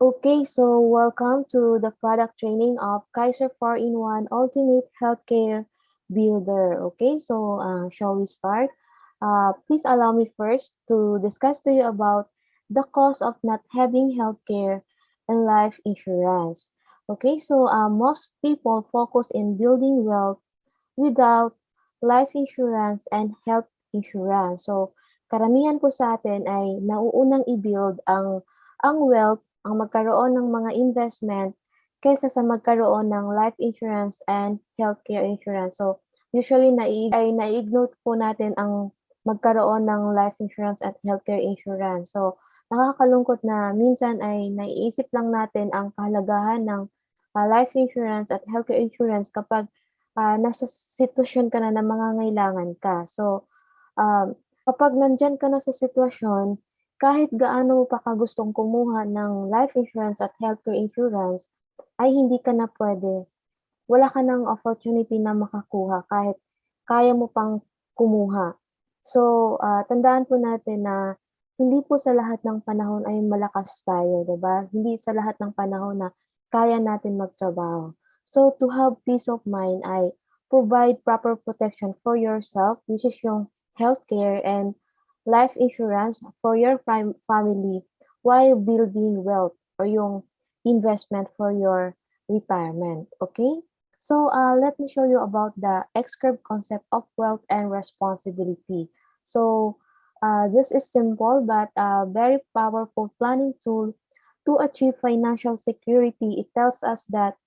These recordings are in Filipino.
Okay, so welcome to the product training of Kaiser 4-in-1 Ultimate Healthcare Builder. Okay, so shall we start? Please allow me first to discuss to you about the cost of not having healthcare and life insurance. Okay, so most people focus in building wealth without life insurance and health insurance. So, karamihan po sa atin ay nauunang i-build ang wealth, ang magkaroon ng mga investment kaysa sa magkaroon ng life insurance and healthcare insurance. So, usually nai-ignore po natin ang magkaroon ng life insurance at healthcare insurance. So, nakakalungkot na minsan ay naiisip lang natin ang kahalagahan ng life insurance at healthcare insurance kapag nasa sitwasyon ka na na mangangailangan ka. So, kapag nandiyan ka na sa sitwasyon, kahit gaano mo pa kagustong kumuha ng life insurance at healthcare insurance, ay hindi ka na pwede. Wala ka ng opportunity na makakuha kahit kaya mo pang kumuha. So, tandaan po natin na hindi po sa lahat ng panahon ay malakas tayo, 'di ba? Hindi sa lahat ng panahon na kaya natin magtrabaho. So, to have peace of mind ay provide proper protection for yourself, which is yung healthcare and life insurance for your family while building wealth or yung investment for your retirement. Okay? So, let me show you about the X-curve concept of wealth and responsibility. So, this is simple but a very powerful planning tool to achieve financial security. It tells us that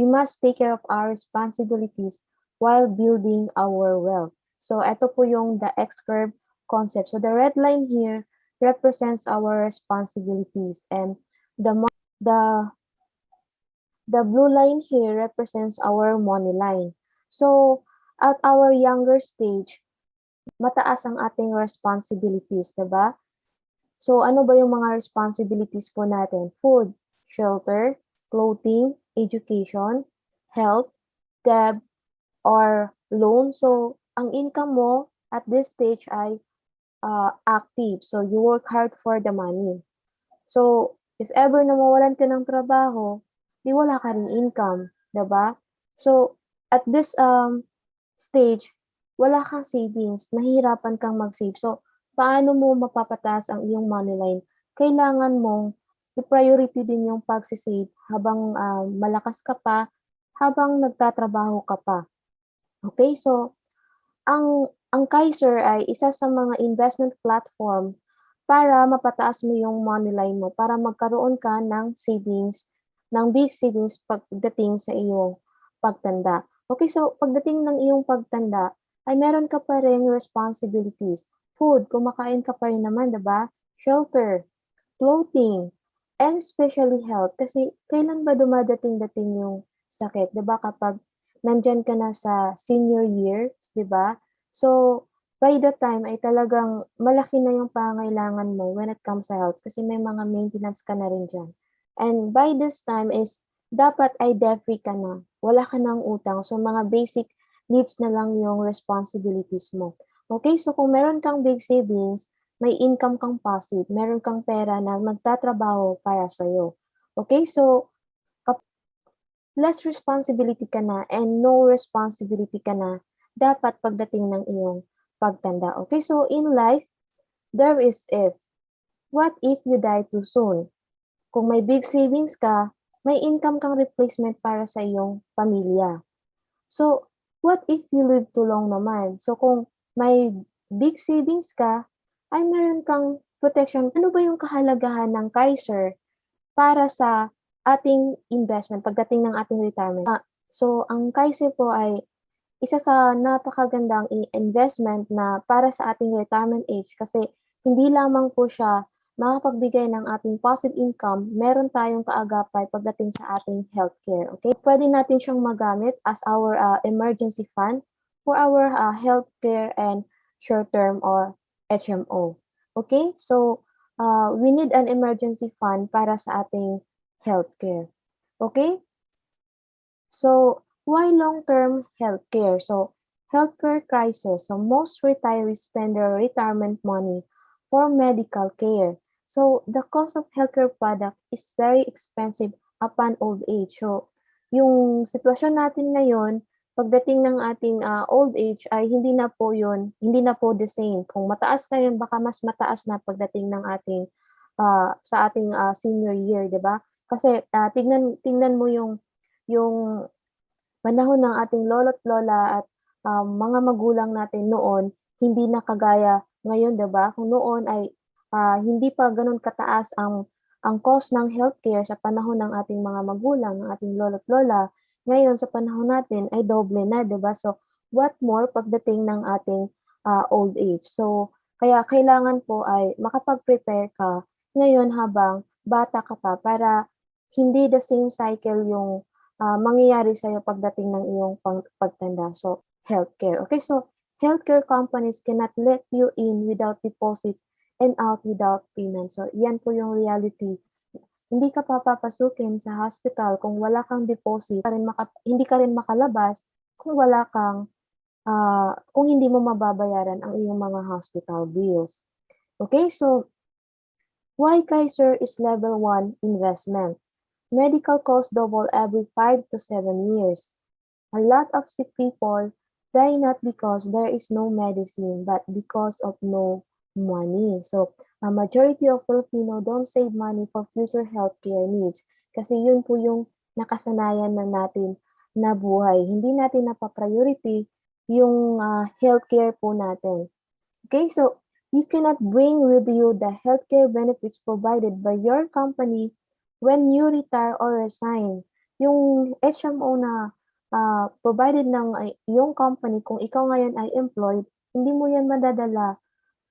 we must take care of our responsibilities while building our wealth. So, ito po yung the X-curve concept. So, the red line here represents our responsibilities and the the the blue line here represents our money line. So, at our younger stage, mataas ang ating responsibilities, 'di ba? So, ano ba yung mga responsibilities po natin? Food, shelter, clothing, education, health, debt, or loan. So, ang income mo at this stage ay active. So, you work hard for the money. So, if ever na mawalan ka ng trabaho, di wala ka ring income, 'di ba? So, at this stage, wala kang savings, nahihirapan kang mag-save. So, paano mo mapapataas ang iyong money line? Kailangan mong i-priority din yung pagse-save habang malakas ka pa, habang nagtatrabaho ka pa. Okay, so ang Kaiser ay isa sa mga investment platform para mapataas mo yung money line mo, para magkaroon ka ng savings, ng big savings pagdating sa iyong pagtanda. Okay, so pagdating ng iyong pagtanda, ay meron ka pa ring responsibilities. Food, kumakain ka pa rin naman, 'di ba? Shelter, clothing, and especially health. Kasi kailan ba dumadating-dating yung sakit, 'di ba? Kapag nandiyan ka na sa senior years, 'di ba? So, by that time ay talagang malaki na yung pangangailangan mo when it comes sa health kasi may mga maintenance ka na rin diyan. And by this time is dapat ay debt-free ka na. Wala ka ng utang. So, mga basic needs na lang yung responsibilities mo. Okay, so kung meron kang big savings, may income kang passive, meron kang pera na magtatrabaho para sa'yo. Okay, so less responsibility ka na and no responsibility ka na dapat pagdating ng iyong pagtanda. Okay, so in life, there is if. What if you die too soon? Kung may big savings ka, may income kang replacement para sa iyong pamilya. So, what if you live too long naman? So, kung may big savings ka, ay meron kang protection. Ano ba yung kahalagahan ng Kaiser para sa ating investment pagdating ng ating retirement? So, ang Kaiser po ay isa sa napakagandang investment na para sa ating retirement age kasi hindi lamang po siya makapagbigay ng ating passive income, meron tayong kaagapay pagdating sa ating healthcare. Okay? Pwede natin siyang magamit as our emergency fund for our healthcare and short-term or HMO. Okay? So, we need an emergency fund para sa ating healthcare. Okay? So, why long-term healthcare? So, healthcare crisis. So, most retirees spend their retirement money for medical care. So, the cost of healthcare product is very expensive upon old age. So, yung sitwasyon natin ngayon, pagdating ng ating old age ay hindi na po the same. Kung mataas ngayon, baka mas mataas na pagdating ng ating sa ating senior year, 'di ba? Kasi tingnan tingnan mo yung panahon ng ating lolo't lola at mga magulang natin noon, hindi na kagaya ngayon, 'di ba? Kung noon ay hindi pa gano'n kataas ang cost ng healthcare sa panahon ng ating mga magulang, ng ating lolo't lola, ngayon sa panahon natin ay doble na, 'di ba? So, what more pagdating ng ating old age. So, kaya kailangan po ay makapag-prepare ka ngayon habang bata ka pa para hindi the same cycle yung mangyayari sa'yo pagdating ng iyong pagtanda. So, healthcare. Okay, so healthcare companies cannot let you in without deposit and out without payment. So, yan po yung reality. Hindi ka papapasukin sa hospital kung wala kang deposit, hindi ka rin makalabas kung wala kang kung hindi mo mababayaran ang iyong mga hospital bills. Okay, so why Kaiser is level 1 investment? Medical costs double every 5 to 7 years. A lot of sick people die not because there is no medicine, but because of no money. So, a majority of Filipino don't save money for future healthcare needs kasi yun po yung nakasanayan na natin na buhay. Hindi natin napa-priority yung healthcare po natin. Okay, so you cannot bring with you the healthcare benefits provided by your company when you retire or resign. Yung HMO na provided ng iyong company kung ikaw ngayon ay employed, hindi mo yan madadala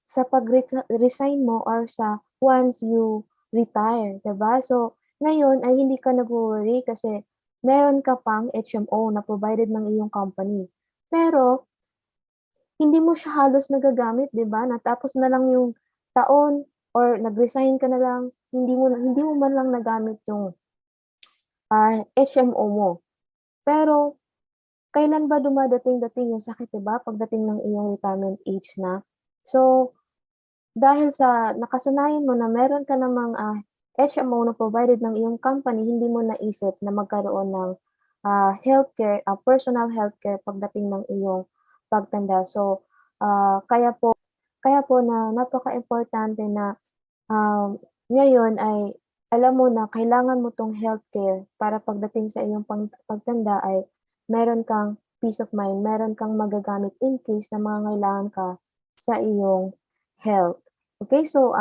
sa pag-resign mo or sa once you retire, 'di ba? So, ngayon ay hindi ka nagwo-worry kasi meron ka pang HMO na provided ng iyong company. Pero hindi mo siya halos nagagamit, 'di ba? Natapos na lang yung taon or nag-resign ka na lang, hindi mo man lang nagamit yung HMO mo. Pero kailan ba dumadating-dating yung sakit, 'di ba, pagdating ng iyong retirement age na? So, dahil sa nakasanayan mo na meron ka namang HMO na provided ng iyong company, hindi mo naisip na magkaroon ng healthcare, personal healthcare pagdating ng iyong pagtanda. So, kaya po na napakaimportante na ngayon ay alam mo na kailangan mo 'tong healthcare para pagdating sa iyong pagtanda ay meron kang peace of mind, meron kang magagamit in case na mangangailangan ka sa iyong health. Okay, so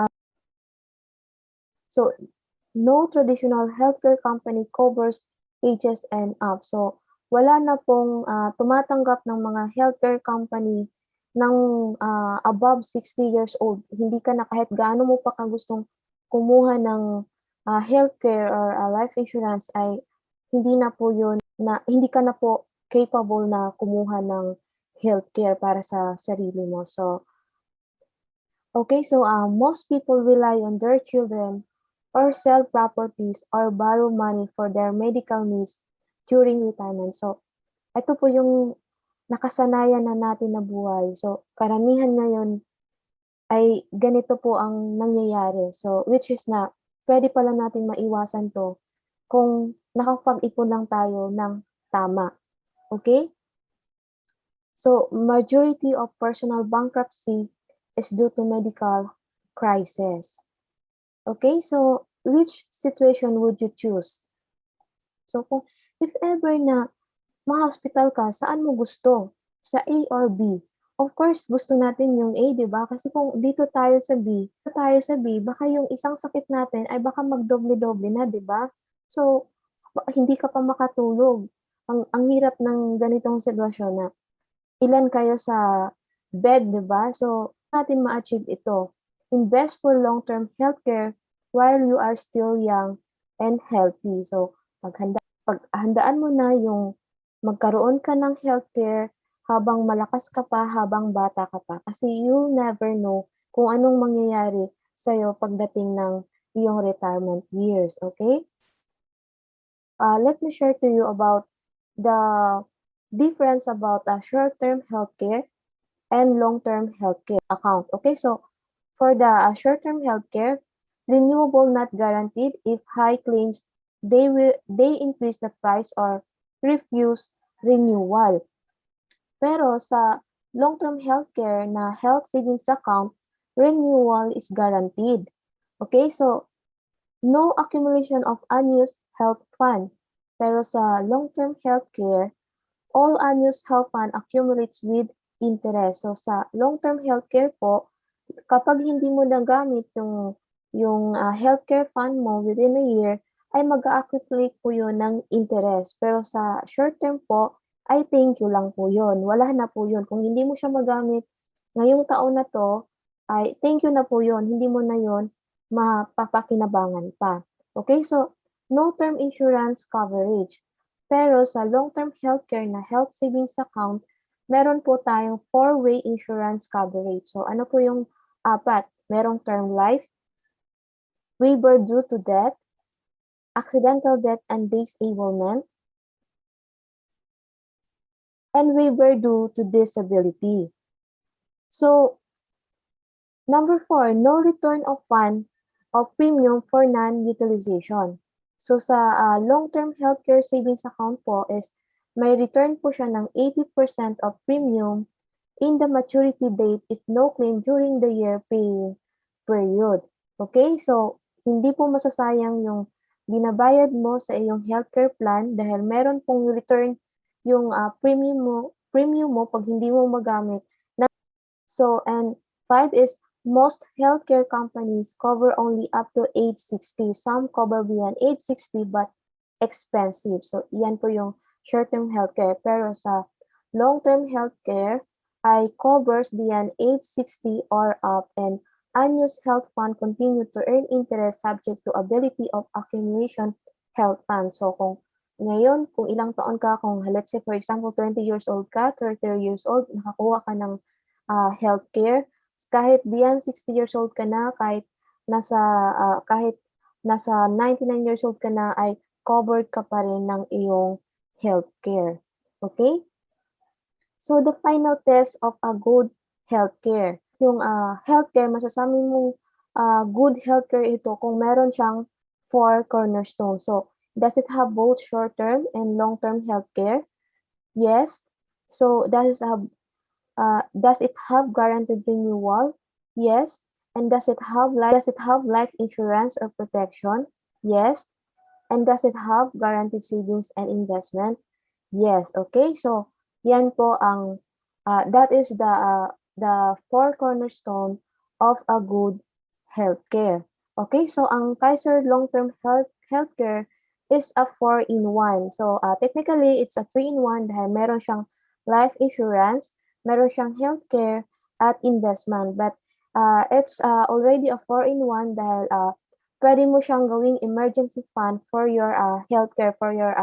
no traditional healthcare company covers ages and up. So, wala na pong tumatanggap ng mga healthcare company ng above 60 years old. Hindi ka na kahit gaano mo pa gustong kumuha ng healthcare or life insurance ay hindi ka na po capable na kumuha ng healthcare para sa sarili mo. So, okay, so most people rely on their children or sell properties or borrow money for their medical needs during retirement. So, ito po yung nakasanayan na natin na buhay. So, karamihan ngayon ay ganito po ang nangyayari. So, which is na pwede pala nating maiwasan to kung nakapag-ipon lang tayo ng tama. Okay? So, majority of personal bankruptcy is due to medical crisis. Okay, so which situation would you choose? So kung if ever na ma-hospital ka, saan mo gusto? Sa A or B? Of course, gusto natin yung A, 'di ba? Kasi kung dito tayo sa B, baka yung isang sakit natin ay baka magdoble-doble na, 'di ba? So, hindi ka pa makatulog. Ang hirap ng ganitong sitwasyon na ilan kayo sa bed, 'di ba? So, natin ma-achieve ito. Invest for long-term healthcare while you are still young and healthy. So, paghandaan mo na yung magkaroon ka ng healthcare habang malakas ka pa, habang bata ka pa. Kasi you'll never know kung anong mangyayari sa'yo pagdating ng iyong retirement years, okay? Let me share to you about the difference about short-term healthcare and long-term healthcare account. Okay, so for the short-term healthcare, renewable not guaranteed. If high claims, they increase the price or refuse renewal. Pero sa long-term healthcare na health savings account, renewal is guaranteed. Okay, so no accumulation of unused health fund. Pero sa long-term healthcare, all unused health fund accumulates with interest. So sa long-term healthcare po, kapag hindi mo nagamit yung healthcare fund mo within a year, ay mag-a-accumulate po yun ng interest. Pero sa short term po, ay thank you lang po yun. Wala na po yun. Kung hindi mo siya magamit ngayong taon na to, ay thank you na po yun. Hindi mo na yun mapapakinabangan pa. Okay, so no term insurance coverage. Pero sa long-term healthcare na health savings account, meron po tayong four-way insurance coverage. So ano po yung apat? Merong term life, waiver due to death, accidental death and disablement, and waiver due to disability. So, number 4, no return of fund of premium for non-utilization. So, sa long-term healthcare savings account po is may return po siya ng 80% of premium in the maturity date if no claim during the year paying period. Okay? So, hindi po masasayang yung binabayad mo sa iyong healthcare plan dahil meron pong return yung premium mo pag hindi mo magamit. So, and 5 is most healthcare companies cover only up to age 60. Some cover beyond age 60 but expensive. So, iyan po yung short-term healthcare. Pero sa long-term healthcare ay covers beyond age 60 or up and unused health fund continue to earn interest subject to ability of accumulation health fund. So, kung ngayon, kung ilang taon ka, kung let's say for example 20 years old ka, 30 years old, nakakuha ka ng healthcare, kahit beyond 60 years old ka na, kahit nasa 99 years old ka na, ay covered ka pa rin ng iyong healthcare. Okay? So, the final test of a good healthcare. Yung healthcare, masasabi mong good healthcare ito kung meron siyang 4 cornerstones. So, does it have both short-term and long-term healthcare? Yes. So, does it have guaranteed renewal? Yes. And does it have life insurance or protection? Yes. And does it have guaranteed savings and investment? Yes. Okay. So, yan po ang that is the 4 cornerstone of a good healthcare. Okay. So, ang Kaiser long-term healthcare is a 4-in-1. So, technically, it's a 3-in-1 dahil meron siyang life insurance, meron siyang healthcare at investment. But it's already a 4-in-1 dahil pwede mo siyang gawing emergency fund for your healthcare, for your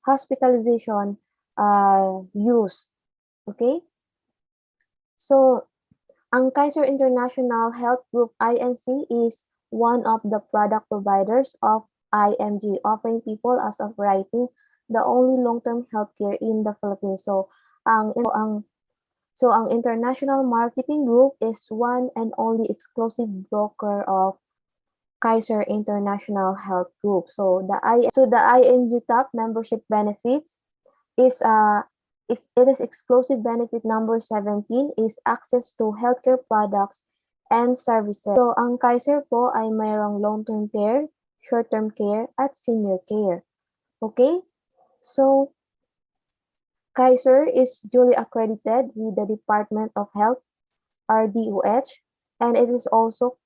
hospitalization use. Okay? So, ang Kaiser International Health Group INC is one of the product providers of IMG, offering people as of writing the only long-term healthcare in the Philippines. So, ang International Marketing Group is one and only exclusive broker of Kaiser International Health Group. So the IMG top membership benefits is it is exclusive benefit number 17 is access to healthcare products and services. So ang Kaiser po ay mayroong long-term care, short-term care at senior care. Okay? So Kaiser is duly accredited with the Department of Health, RDOH, and it is also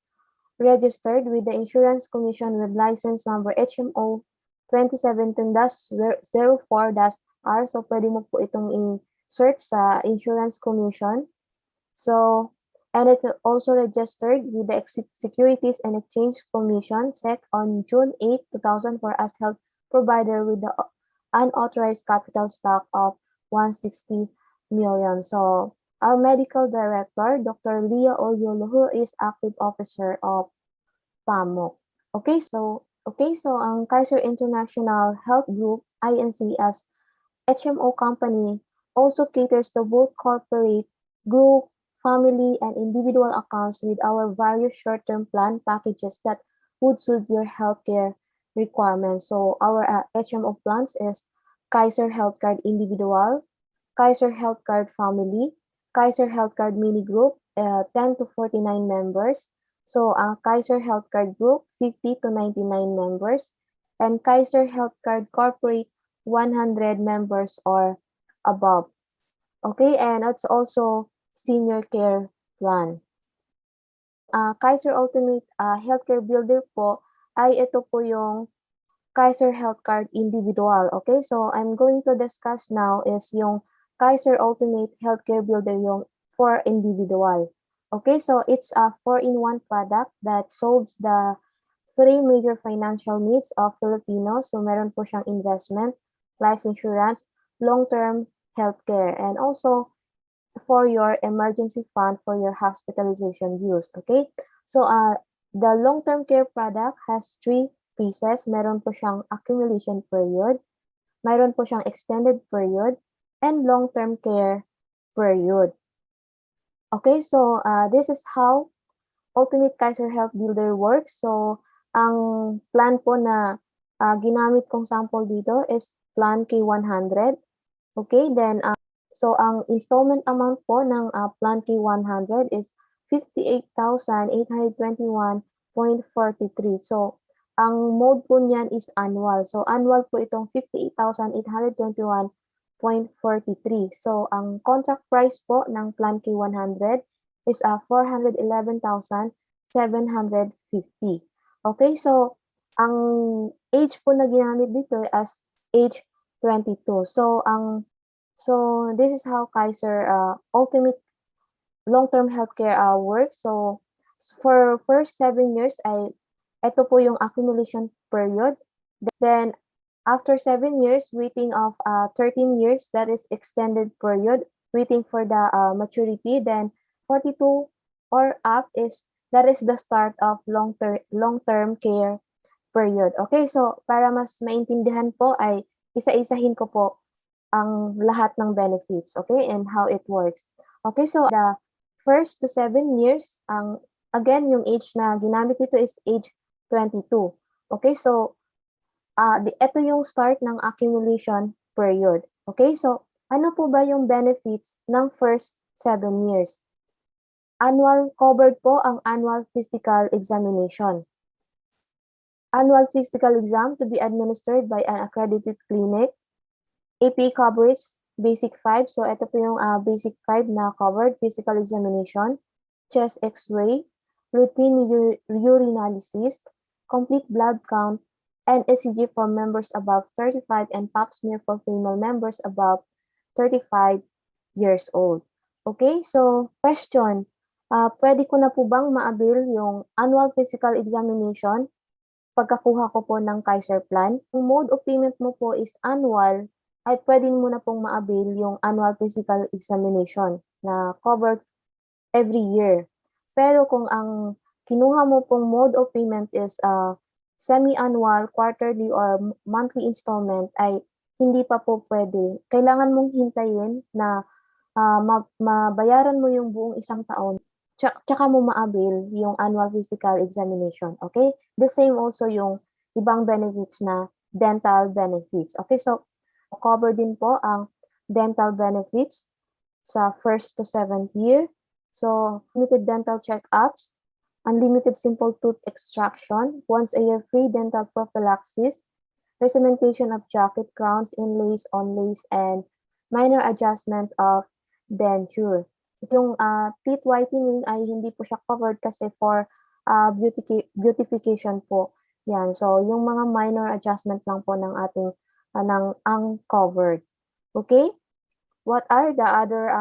registered with the Insurance Commission with license number HMO 2017-04-R. So, pwede mo po itong i-search sa Insurance Commission. So, and it's also registered with the Securities and Exchange Commission, SEC, on June 8, 2004 as health provider with the unauthorized capital stock of 160 million. So, our medical director, Dr. Leah Oyolo, who is active officer of PAMOK. Okay, so ang Kaiser International Health Group, INC, as HMO company also caters to both corporate, group, family, and individual accounts with our various short-term plan packages that would suit your healthcare requirements. So our HMO plans is Kaiser Health Card Individual, Kaiser Health Card Family, Kaiser Health Card Mini Group, 10 to 49 members. So Kaiser Health Card Group, 50 to 99 members. And Kaiser Health Card Corporate, 100 members or above. Okay, and it's also senior care plan. Kaiser Ultimate Healthcare Builder po ay ito po yung Kaiser Health Card Individual. Okay, so I'm going to discuss now is yung Kaiser Ultimate Healthcare Builder yung for individual. Okay, so it's a 4-in-1 product that solves the three major financial needs of Filipinos. So meron po siyang investment, life insurance, long-term healthcare, and also for your emergency fund for your hospitalization use. Okay, so the long-term care product has three pieces. Meron po siyang accumulation period, mayroon po siyang extended period, and long-term care period. Okay, so this is how Ultimate Kaiser Health Builder works. So ang plan po na ginamit kong sample dito is plan K100. Okay, then so ang installment amount po ng plan K100 is 58,821.43. So ang mode po niyan is annual. So annual po itong 58,821.43. So ang contract price po ng plan K100 is 411,750. Okay, so ang age po na ginamit dito as age 22. So this is how Kaiser Ultimate Long-Term Healthcare works. So for first 7 years ay ito po yung accumulation period. Then after 7 years, waiting of 13 years, that is extended period, waiting for the maturity. Then 42 or up that is the start of long-term care period. Okay, so para mas maintindihan po ay isa-isahin ko po ang lahat ng benefits, okay, and how it works. Okay, so the first to 7 years, again, yung age na ginamit dito is age 22. Okay, so ito yung start ng accumulation period. Okay, so ano po ba yung benefits ng first 7 years? Annual covered po ang annual physical examination. Annual physical exam to be administered by an accredited clinic. AP coverage, basic 5. So, ito po yung basic 5 na covered physical examination, chest x-ray, routine urinalysis, complete blood count, and ECG for members above 35 and pap smear for female members above 35 years old. Okay, so question, pwede ko na po bang ma-avail yung annual physical examination pagkakuha ko po ng Kaiser plan? Kung mode of payment mo po is annual, ay pwede mo na pong ma-avail yung annual physical examination na covered every year. Pero kung ang kinuha mo pong mode of payment is semi-annual, quarterly, or monthly installment, ay hindi pa po pwede. Kailangan mong hintayin na mabayaran mo yung buong isang taon, tsaka mo ma-avail yung annual physical examination. Okay? The same also yung ibang benefits na dental benefits. Okay, so cover din po ang dental benefits sa first to 7th year. So, limited dental check-ups, unlimited simple tooth extraction, once a year free dental prophylaxis, recementation of jacket crowns, inlays, onlays, and minor adjustment of denture. Yung teeth whitening ay hindi po siya covered kasi for beautification po. Yan. So, yung mga minor adjustment lang po ng ating ang covered. Okay? What are the other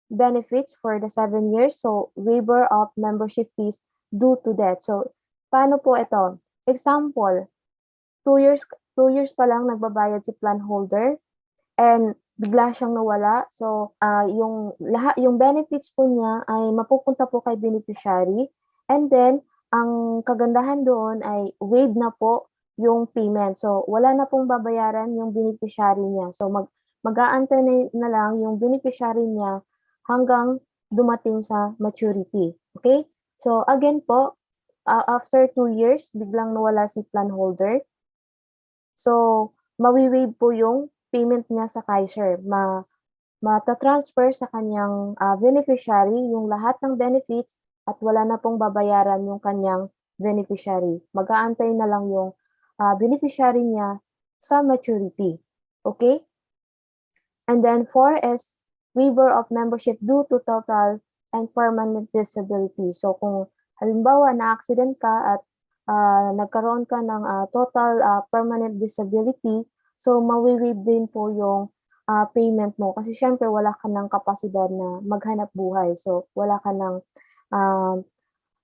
benefits for the 7 years? So, waiver of membership fees due to death. So, paano po ito? Example, 2 years pa lang nagbabayad si plan holder and bigla siyang nawala. So, yung benefits po niya ay mapupunta po kay beneficiary. And then, ang kagandahan doon ay waive na po yung payment. So, wala na pong babayaran yung beneficiary niya. So, mag-aantay na lang yung beneficiary niya hanggang dumating sa maturity. Okay? So, again po, after 2 years, biglang nawala si plan holder. So, mawi-waive po yung payment niya sa Kaiser. Mata-transfer sa kanyang beneficiary yung lahat ng benefits at wala na pong babayaran yung kanyang beneficiary. Mag-aantay na lang yung beneficiary niya sa maturity. Okay? And then 4 is waiver of membership due to total and permanent disability. So kung halimbawa na-accident ka at nagkaroon ka ng total permanent disability, so mawi-waive din po yung payment mo kasi siyempre wala ka ng kapasidad na maghanap buhay. So ah,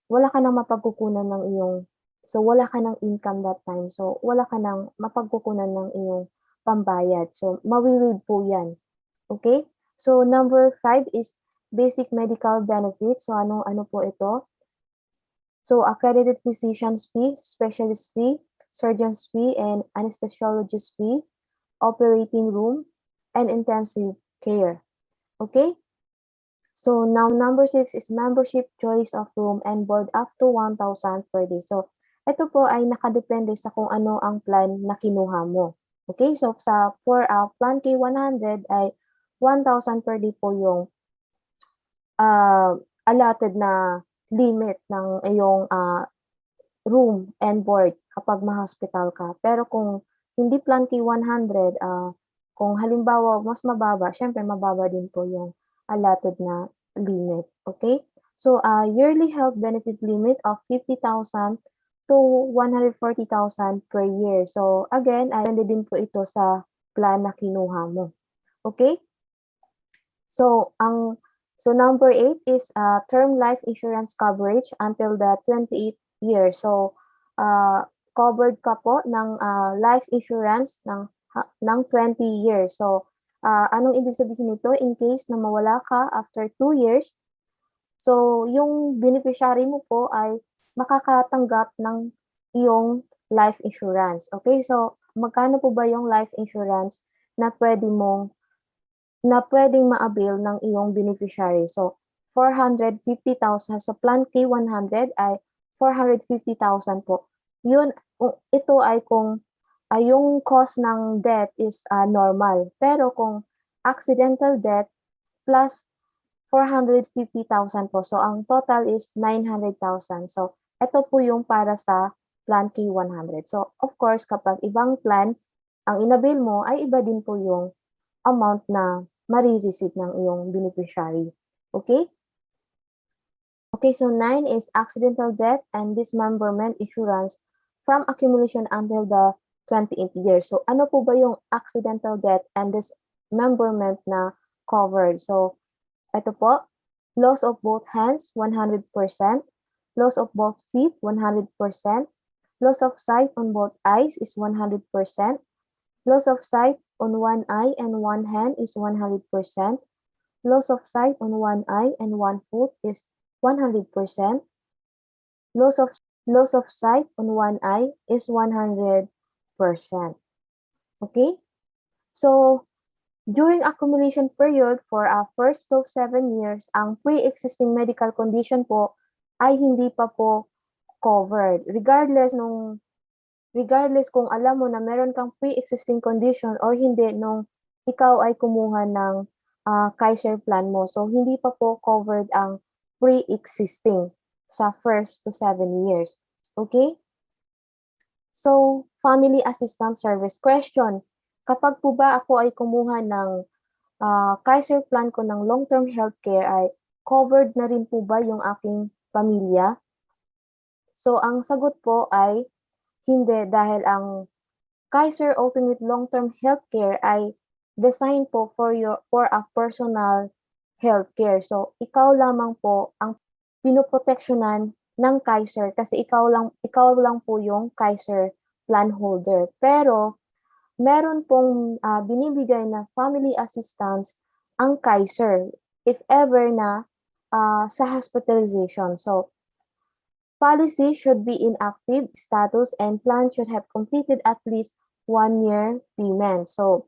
wala ka ng mapagkukunan ng wala ka ng income that time. So wala ka ng mapagkukunan ng iyong pambayad. So mawi-waive po 'yan. Okay? So number 5 is basic medical benefits. So ano po ito? So accredited physician's fee, specialist fee, surgeon's fee, and anesthesiologist fee, operating room, and intensive care. Okay? So now number 6 is membership choice of room and board up to 1,000 per day. So ito po ay nakadepende sa kung ano ang plan na kinuha mo. Okay? So for plan K100 ay 1,000 per day po yung allotted na limit ng iyong room and board kapag ma-hospital ka. Pero kung hindi plan K100, kung halimbawa mas mababa, syempre mababa din po yung allotted na limit. Okay? So, yearly health benefit limit of 50,000 to 140,000 per year. So, again, ay depende din po ito sa plan na kinuha mo. Okay? So, number 8 is term life insurance coverage until the 28th year. So, covered ka po ng life insurance ng 20 years. So, anong ibig sabihin nito? In case na mawala ka after 2 years, so yung beneficiary mo po ay makakatanggap ng iyong life insurance. Okay? So, magkano po ba yung life insurance na pwedeng ma-avail ng iyong beneficiary? So, 450,000. So, plan K100 ay 450,000 po. Ito ay kung yung cost ng death is normal. Pero kung accidental death plus 450,000 po. So, ang total is 900,000. So, ito po yung para sa plan K100. So, of course, kapag ibang plan, ang inabil mo ay iba din po yung amount na marireceive ng iyong beneficiary. Okay? Okay, so 9 is accidental death and dismemberment insurance from accumulation until the 28th year. So, ano po ba yung accidental death and dismemberment na covered? So, ito po, loss of both hands, 100%, loss of both feet, 100%, loss of sight on both eyes is 100%, loss of sight on one eye and one hand is 100%. Loss of sight on one eye and one foot is 100%. Loss of sight on one eye is 100%. Okay? So, during accumulation period for first to 7 years, ang pre-existing medical condition po ay hindi pa po covered. Regardless kung alam mo na meron kang pre-existing condition or hindi nung ikaw ay kumuha ng Kaiser plan mo. So, hindi pa po covered ang pre-existing sa first to 7 years. Okay? So, family assistance service. Question, kapag po ba ako ay kumuha ng Kaiser plan ko ng long-term healthcare ay covered na rin po ba yung aking pamilya? So, ang sagot po ay hindi dahil ang Kaiser Ultimate Long-Term Healthcare ay designed po for a personal healthcare. So, ikaw lamang po ang pinoproteksyonan ng Kaiser kasi ikaw lang po yung Kaiser plan holder. Pero meron pong binibigay na family assistance ang Kaiser if ever na sa hospitalization. So, policy should be in active status and plan should have completed at least 1 year payment. So,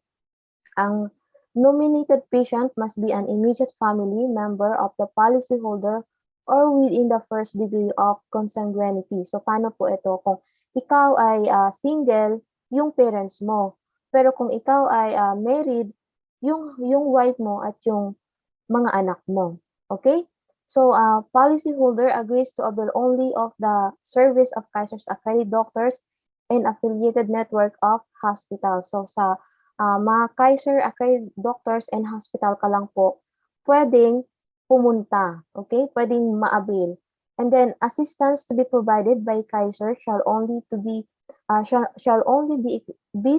ang nominated patient must be an immediate family member of the policyholder or within the first degree of consanguinity. So, paano po ito? Kung ikaw ay single, yung parents mo. Pero kung ikaw ay married, yung wife mo at yung mga anak mo. Okay? So, policyholder agrees to avail only of the service of Kaiser's accredited doctors and affiliated network of hospitals. So, sa mga Kaiser accredited doctors and hospital ka lang po pwedeng pumunta. Okay? Pwedeng ma-avail. And then, assistance to be provided by Kaiser shall only be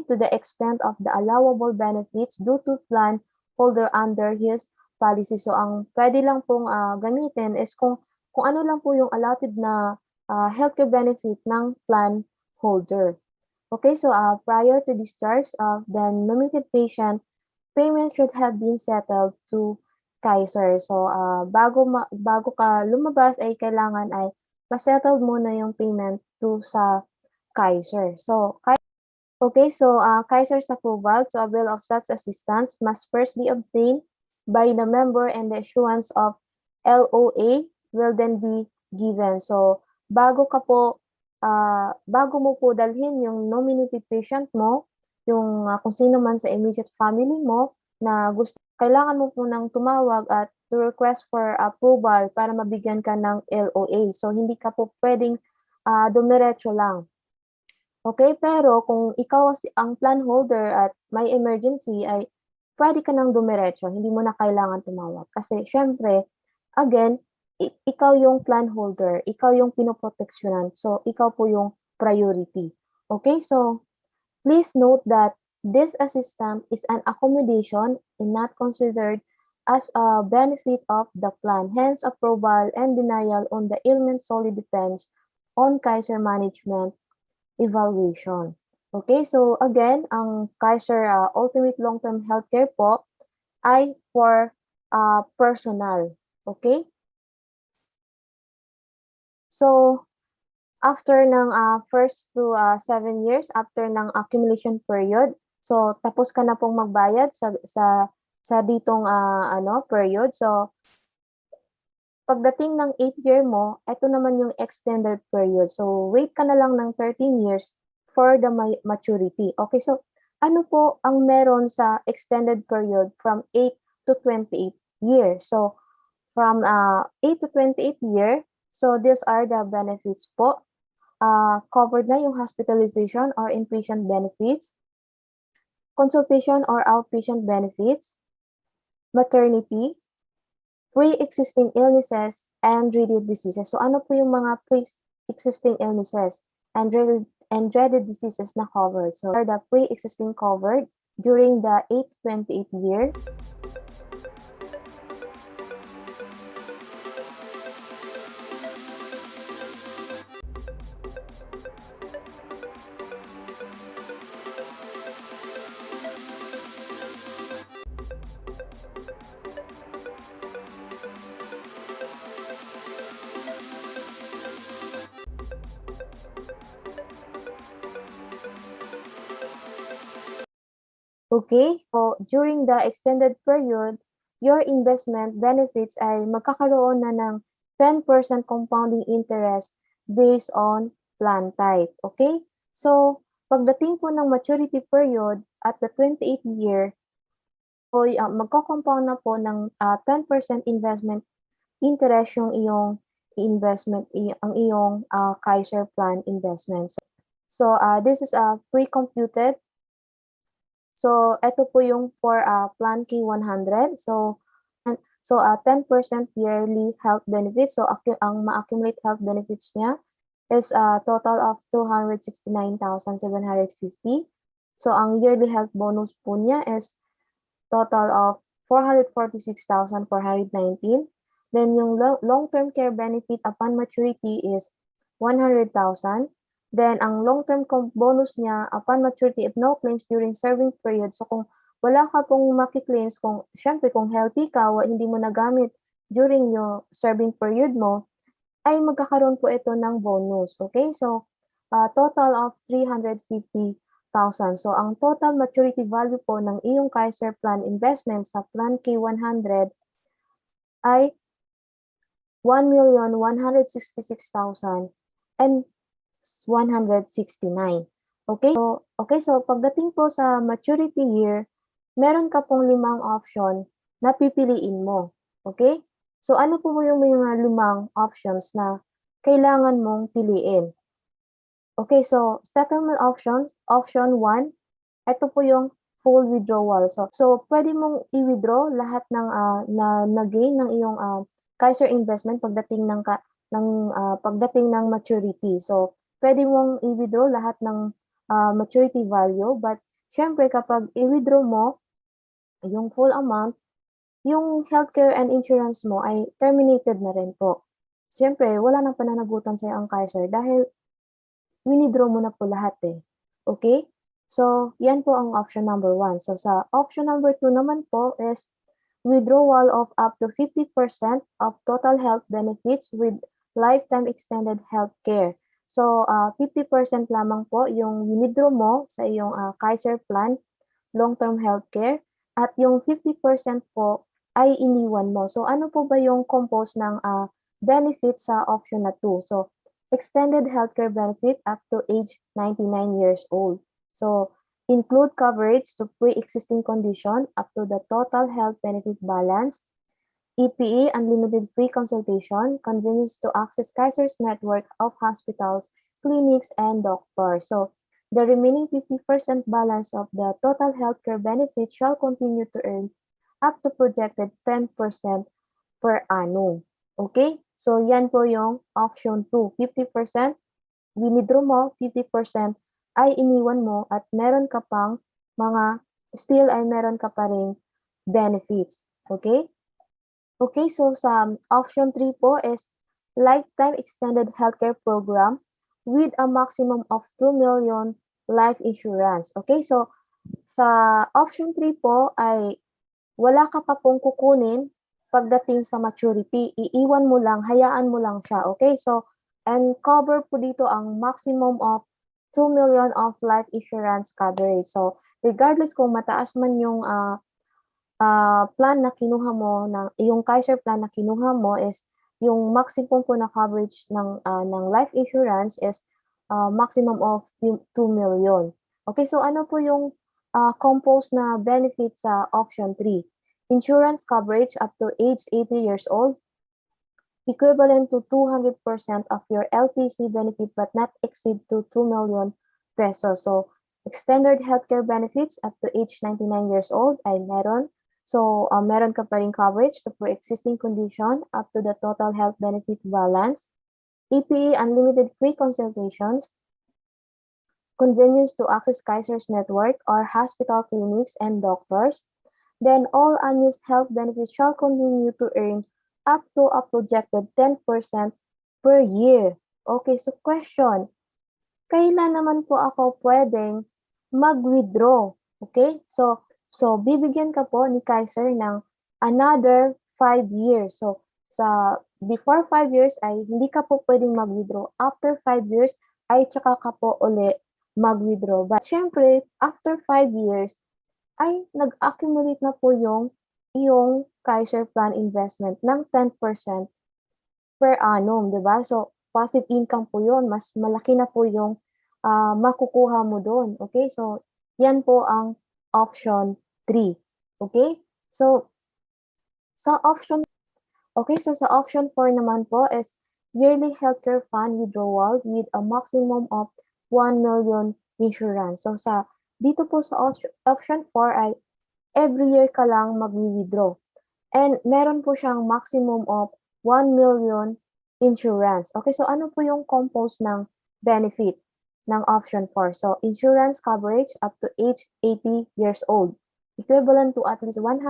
to the extent of the allowable benefits due to plan holder under his policy. So, ang pwede lang pong gamitin is kung ano lang po yung allotted na healthcare benefit ng plan holder. Okay, so prior to discharge of the nominated patient, payment should have been settled to Kaiser. So, bago ka lumabas ay kailangan ay ma-settled muna yung payment to sa Kaiser. So, okay, so Kaiser's approval to avail of such assistance must first be obtained by the member and the issuance of LOA will then be given. So, bago mo po dalhin yung nominated patient mo, yung kung sino man sa immediate family mo na kailangan mo po nang tumawag at to request for approval para mabigyan ka ng LOA. So, hindi ka po pwedeng dumiretso lang. Okay, pero kung ikaw ang plan holder at may emergency ay pwede ka nang dumiretso, hindi mo na kailangan tumawag. Kasi syempre, again, ikaw yung plan holder, ikaw yung pinoproteksyonan, so ikaw po yung priority. Okay, so please note that this assistance is an accommodation and not considered as a benefit of the plan. Hence, approval and denial on the ailment solely depends on Kaiser management evaluation. Okay, so again, ang Kaiser Ultimate Long-Term Healthcare po ay for personal. Okay? So, after ng first to 7 years, after ng accumulation period, so tapos ka na pong magbayad sa ditong period. So, pagdating ng 8th year mo, ito naman yung extended period. So, wait ka na lang ng 13 years for the maturity. Okay, so ano po ang meron sa extended period from 8 to 28 years? So, from 8 to 28 year, so these are the benefits po. Covered na yung hospitalization or inpatient benefits, consultation or outpatient benefits, maternity, pre-existing illnesses, and dreaded diseases. So ano po yung mga pre-existing illnesses and dreaded diseases na covered? So are the pre-existing covered during the 8 to 28 year? Okay, so during the extended period, your investment benefits ay magkakaroon na ng 10% compounding interest based on plan type. Okay? So, pagdating po ng maturity period at the 28th year, so, magko-compound na po ng 10% investment interest yung iyong investment, ang iyong Kaiser plan investment. So, this is pre-computed. So, ito po yung for Plan K100. So, 10% yearly health benefits. So, ang ma-accumulate health benefits niya is a total of 269,750. So, ang yearly health bonus po niya is total of 446,419. Then, yung long-term care benefit upon maturity is 100,000. Then, ang long-term bonus niya upon maturity if no claims during serving period. So, kung wala ka pong maki-claims, syempre, kung healthy ka, hindi mo nagamit during yung serving period mo, ay magkakaroon po ito ng bonus. Okay? So, total of 350,000. So, ang total maturity value po ng iyong Kaiser Plan investment sa Plan K100 ay 1,166,169. So pagdating po sa maturity year, meron ka pong 5 option na pipiliin mo. Okay? So ano po yung mga 5 options na kailangan mong piliin? Okay, so settlement options, option 1, ito po yung full withdrawal. So pwede mong i-withdraw lahat ng na-gain ng iyong Kaiser investment pagdating ng maturity. So pwede mong i-withdraw lahat ng maturity value, but syempre kapag i-withdraw mo yung full amount, yung healthcare and insurance mo ay terminated na rin po. Siyempre, wala nang pananagutan sa'yo ang Kaiser dahil wini-draw mo na po lahat eh. Okay? So, yan po ang option number 1. So, sa option number 2 naman po is withdrawal of up to 50% of total health benefits with lifetime extended health care. So, 50% lamang po yung winidraw mo sa iyong Kaiser plan, long-term healthcare, at yung 50% po ay iniwan mo. So, ano po ba yung compose ng benefits sa option na 2? So, extended healthcare benefit up to age 99 years old. So, include coverage to pre-existing condition up to the total health benefit balance. EPE, unlimited free consultation, convenience to access Kaiser's network of hospitals, clinics, and doctors. So, the remaining 50% balance of the total healthcare benefit shall continue to earn up to projected 10% per annum. Okay? So, yan po yung option 2. 50% winidraw mo, 50% ay iniwan mo at meron ka pang meron ka pa ring benefits. Okay? Okay, so sa option 3 po is lifetime extended healthcare program with a maximum of 2 million life insurance. Okay, so sa option 3 po ay wala ka pa pong kukunin pagdating sa maturity. Iiwan mo lang, hayaan mo lang siya. Okay, so and cover po dito ang maximum of 2 million of life insurance coverage. So regardless kung mataas man yung plan na kinuha mo, yung Kaiser plan na kinuha mo is yung maximum po na coverage ng life insurance is maximum of 2 million. Okay, so ano po yung composed na benefit sa option 3? Insurance coverage up to age 80 years old, equivalent to 200% of your LTC benefit but not exceed to 2 million pesos. So, extended healthcare benefits up to age 99 years old ay meron. So, meron ka pa rin coverage to pre-existing condition up to the total health benefit balance. EPE, unlimited free consultations, convenience to access Kaiser's network or hospital clinics and doctors. Then all unused health benefits shall continue to earn up to a projected 10% per year. Okay, so question, kailan naman po ako pwedeng mag-withdraw? Okay, so bibigyan ka po ni Kaiser ng another 5 years. So before 5 years ay hindi ka po pwedeng mag-withdraw. After 5 years ay tsaka ka po uli mag-withdraw. But syempre, after 5 years, ay nag-accumulate na po yung iyong Kaiser plan investment ng 10% per annum, 'di ba? So, passive income po 'yon, mas malaki na po yung makukuha mo doon. Okay? So, yan po ang option 3. Okay? So, sa option sa option 4 naman po is yearly healthcare fund withdrawal with a maximum of 1 million insurance. So, dito po sa option 4 ay every year ka lang magwi-withdraw. And meron po siyang maximum of 1 million insurance. Okay, so ano po yung compose ng benefit ng option 4? So, insurance coverage up to age 80 years old, equivalent to at least 100%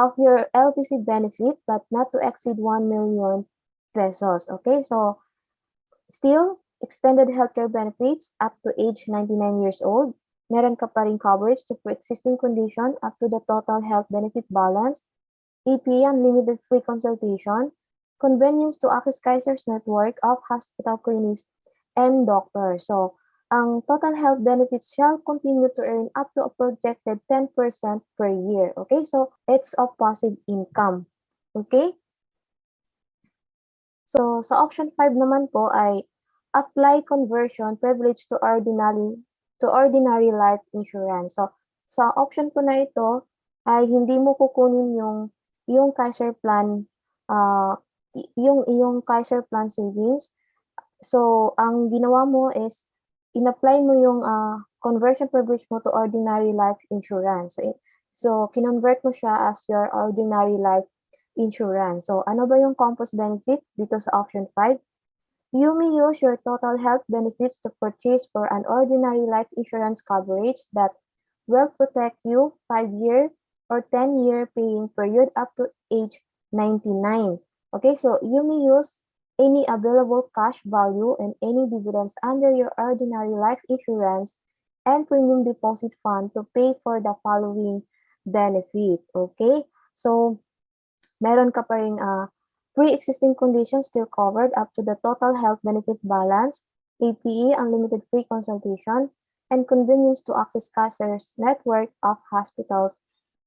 of your LTC benefit but not to exceed 1 million pesos. Okay, so still, extended healthcare benefits up to age 99 years old. Meron ka pa rin coverage to pre-existing condition up to the total health benefit balance. EPA, unlimited free consultation. Convenience to access Kaiser's network of hospital clinics and doctors. So, ang total health benefits shall continue to earn up to a projected 10% per year. Okay, so it's of passive income. Okay? So, sa option 5 naman po ay apply conversion privilege to ordinary life insurance. So, sa option po na ito ay hindi mo kukunin yung Kaiser plan, yung iyong Kaiser plan savings. So, ang ginawa mo is in-apply mo yung conversion privilege mo to ordinary life insurance. So kinonvert mo siya as your ordinary life insurance. So, ano ba yung compost benefit dito sa option 5? You may use your total health benefits to purchase for an ordinary life insurance coverage that will protect you 5-year or 10-year paying period up to age 99. Okay, so you may use any available cash value and any dividends under your ordinary life insurance and premium deposit fund to pay for the following benefit. Okay, so meron ka pa ring pre-existing conditions still covered up to the total health benefit balance, APE, unlimited free consultation, and convenience to access Kaiser's network of hospitals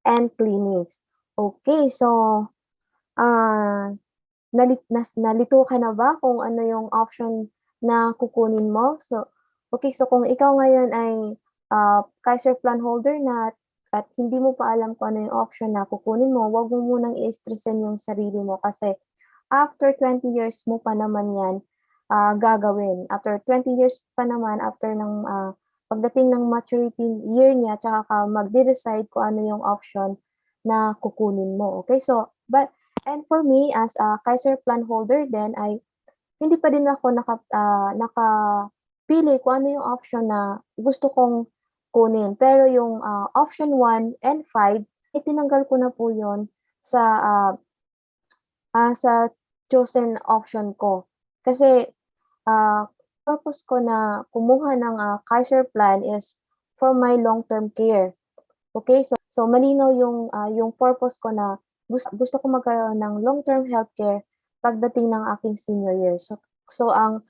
and clinics. Okay, so ah nalito ka na ba kung ano yung option na kukunin mo? So, okay, so kung ikaw ngayon ay Kaiser plan holder na at hindi mo pa alam kung ano yung option na kukunin mo, wag mo munang i-stressin yung sarili mo kasi after 20 years mo pa naman yan gagawin. After 20 years pa naman, after ng pagdating ng maturity year niya, tsaka ka magde-decide kung ano yung option na kukunin mo. Okay, so, and for me as a Kaiser plan holder then ay hindi pa din ako nakapili kung ano yung option na gusto kong kunin. Pero yung option 1 and 5 itinanggal ko na po yun sa sa chosen option ko. Kasi purpose ko na kumuha ng Kaiser plan is for my long-term care. Okay, so malinaw yung purpose ko na gusto ko magkaroon ng long-term healthcare pagdating ng aking senior years. So ang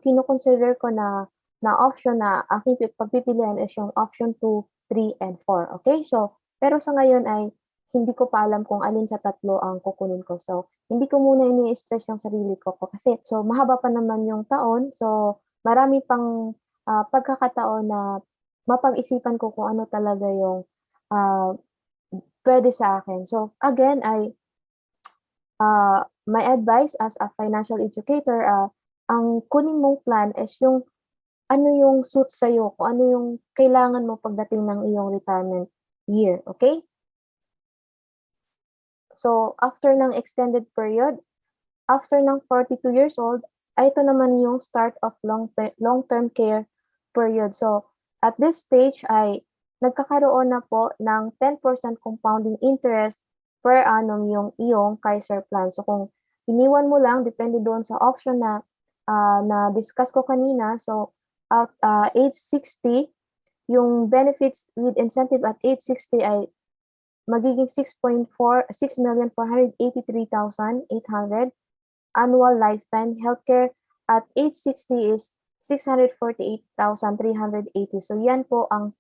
kino-consider ko na option na aking pagpipilian is yung option 2, 3, and 4. Okay? So, pero sa ngayon ay hindi ko pa alam kung alin sa tatlo ang kukunin ko. So, hindi ko muna ini-stress yung sarili ko kasi so mahaba pa naman yung taon. So, marami pang pagkakataon na mapag-isipan ko kung ano talaga yung ah, puwede sa akin. So, again ay, my advice as a financial educator, ang kunin mong plan is yung ano yung suit sa'yo, kung ano yung kailangan mo pagdating ng iyong retirement year, okay? So, after ng extended period, after ng 42 years old, ay ito naman yung start of long-term care period. So, at this stage ay nagkakaroon na po ng 10% compounding interest per annum yung iyong Kaiser plan. So, kung iniwan mo lang, depende doon sa option na discuss ko kanina. So, at age 60, yung benefits with incentive at age 60 ay magiging 6,483,800 annual lifetime healthcare at age 60 is 648,380. So yan po ang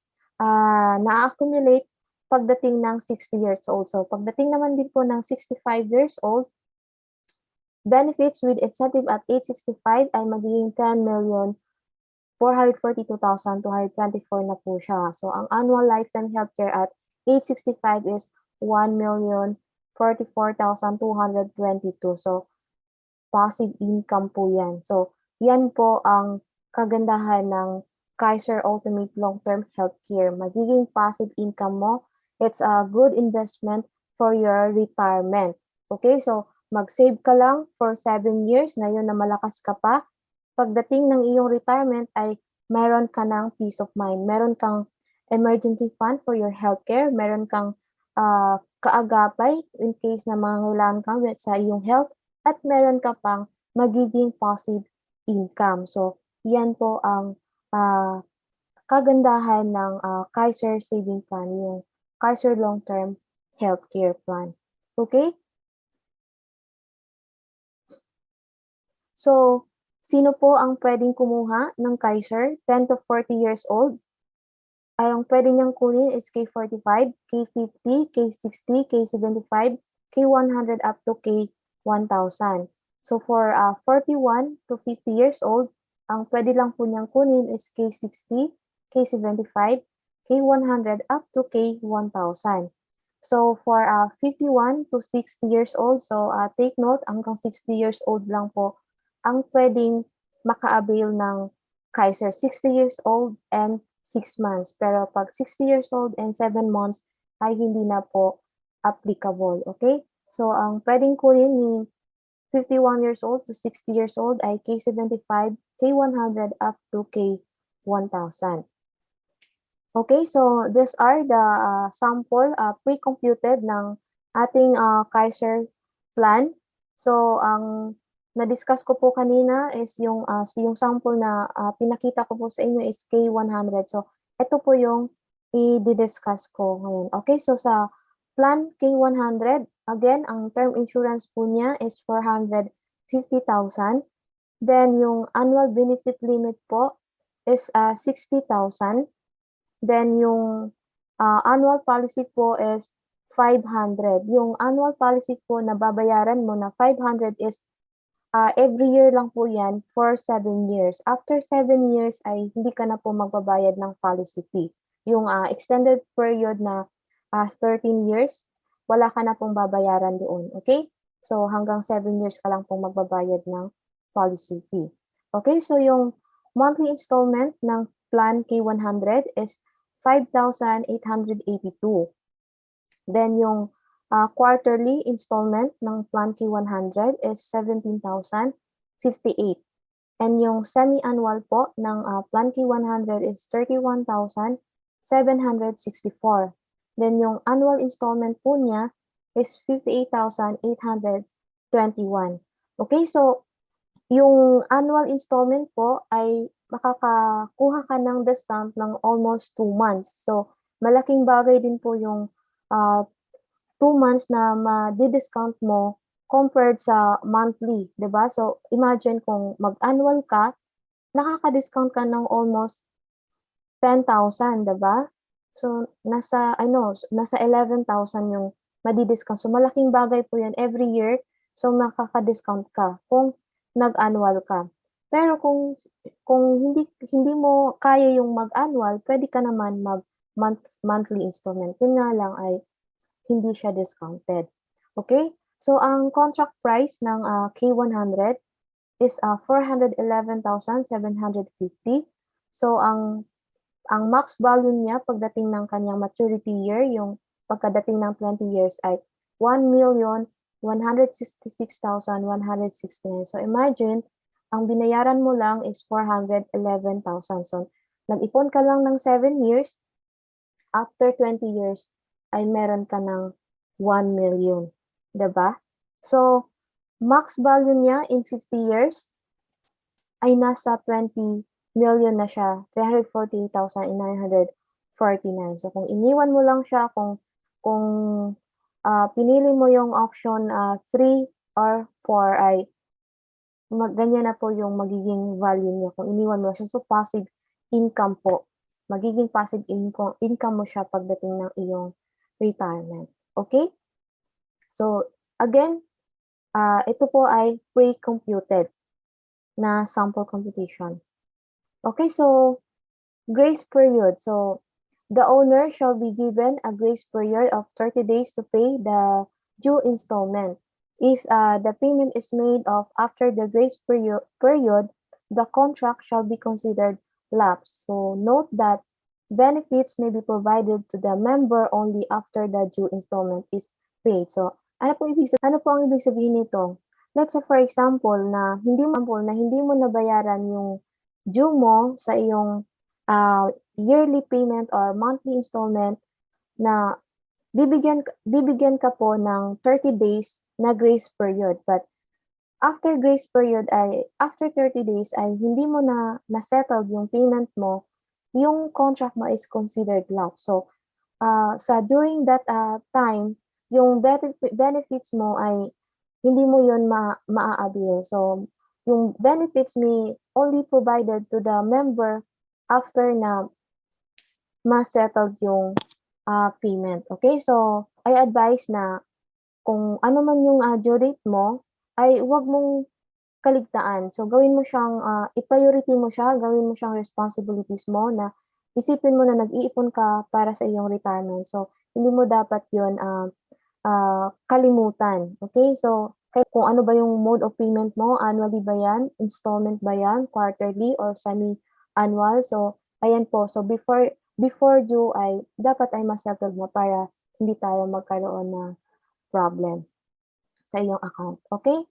na-accumulate pagdating ng 60 years old. So pagdating naman din po ng 65 years old, benefits with incentive at age 65 ay magiging 10,442,224 na po siya. So ang annual lifetime healthcare at age 65 is 1,044,222. So passive income po yan. So, yan po ang kagandahan ng Kaiser Ultimate Long-Term Healthcare. Magiging passive income mo. It's a good investment for your retirement. Okay, so mag-save ka lang for 7 years. Ngayon na malakas ka pa. Pagdating ng iyong retirement ay meron ka ng peace of mind. Meron kang emergency fund for your healthcare. Meron kang kaagapay in case na mangangailangan ka sa iyong health at meron ka pang magiging passive income. So, yan po ang kagandahan ng Kaiser Saving Plan, yung Kaiser Long-Term Healthcare Plan. Okay? So, sino po ang pwedeng kumuha ng Kaiser 10 to 40 years old? Ang pwede niyang kunin is K45, K50, K60, K75, K100 up to K1000. So for 41 to 50 years old, ang pwede lang po niyang kunin is K60, K75, K100 up to K1000. So for 51 to 60 years old, so take note, hanggang 60 years old lang po ang pwedeng maka-avail ng Kaiser. 60 years old and 6 months. Pero pag 60 years old and 7 months ay hindi na po applicable. Okay? So ang pwedeng kunin ni 51 years old to 60 years old ay K75, K100 up to K1000. Okay, so these are the sample pre-computed ng ating Kaiser plan. So ang na-discuss ko po kanina is yung sample na pinakita ko po sa inyo is K100. So ito po yung i-discuss ko ngayon. Okay, so sa plan K100, again, ang term insurance po niya is 450,000. Then yung annual benefit limit po is 60,000. Then yung annual policy po is 500. Yung annual policy po na babayaran mo na 500 is every year lang po yan for 7 years. After 7 years ay hindi ka na po magbabayad ng policy fee. Yung extended period na 13 years, wala ka na pong babayaran doon. Okay? So hanggang 7 years ka lang pong magbabayad ng policy fee. Okay? So yung monthly installment ng plan K100 is 5,882. Then yung quarterly installment ng plan K100 is 17,058. And yung semi-annual po ng plan K100 is 31,764. Then yung annual installment po niya is 58,821. Okay, so yung annual installment po ay makakakuha ka ng discount ng almost 2 months. So, malaking bagay din po yung 2 months na ma-discount mo compared sa monthly, 'di ba? So, imagine kung mag-annual ka, nakaka-discount ka ng almost 10,000, 'di ba? So, nasa 11,000 yung madi-discount. So, malaking bagay po 'yan every year. So, makaka-discount ka kung nag-annual ka. Pero kung hindi mo kaya yung mag-annual, pwede ka naman monthly installment. Yun nga lang ay hindi siya discounted. Okay? So, ang contract price ng K100 is 411,750. So, ang max value niya pagdating ng kanyang maturity year, yung pagkadating ng 20 years ay 1,166,169. So imagine, ang binayaran mo lang is 411,000. So nag-ipon ka lang ng 7 years, after 20 years ay meron ka ng 1 million. 'Di ba? So max value niya in 50 years ay nasa 20 million na siya, 348,949. So kung iniwan mo lang siya, kung pinili mo yung option 3 or 4 ay ganyan na po yung magiging value niya kung iniwan mo siya. So passive income po. Magiging passive income mo siya pagdating ng iyong retirement. Okay? So again, ito po ay pre-computed na sample computation. Okay, so grace period. So the owner shall be given a grace period of 30 days to pay the due installment. If the payment is made of after the grace period, the contract shall be considered lapsed. So note that benefits may be provided to the member only after the due installment is paid. So ano po ang ibig sabihin nito? Let's say for example na hindi mo nabayaran yung due mo sa iyong yearly payment or monthly installment na bibigyan ka po ng 30 days na grace period. But after grace period after 30 days ay hindi mo na-settled yung payment mo, yung contract mo is considered lapse. So, during that time, yung benefits mo ay hindi mo yun maa-avail. So, yung benefits may only provided to the member after na ma-settled yung payment. Okay? So, I advise na kung ano man yung due date mo, ay huwag mong kaligtaan. So gawin mo siyang, i-priority mo siya, gawin mo siyang responsibilities mo na isipin mo na nag-iipon ka para sa iyong retirement. So hindi mo dapat 'yun, kalimutan, okay. So kung ano ba yung mode of payment mo, annually ba 'yan, installment ba 'yan, quarterly or semi-annual. So ayan po, so before due ay dapat ay ma-settle mo para hindi tayo magkaroon ng problem sa iyong account, okay.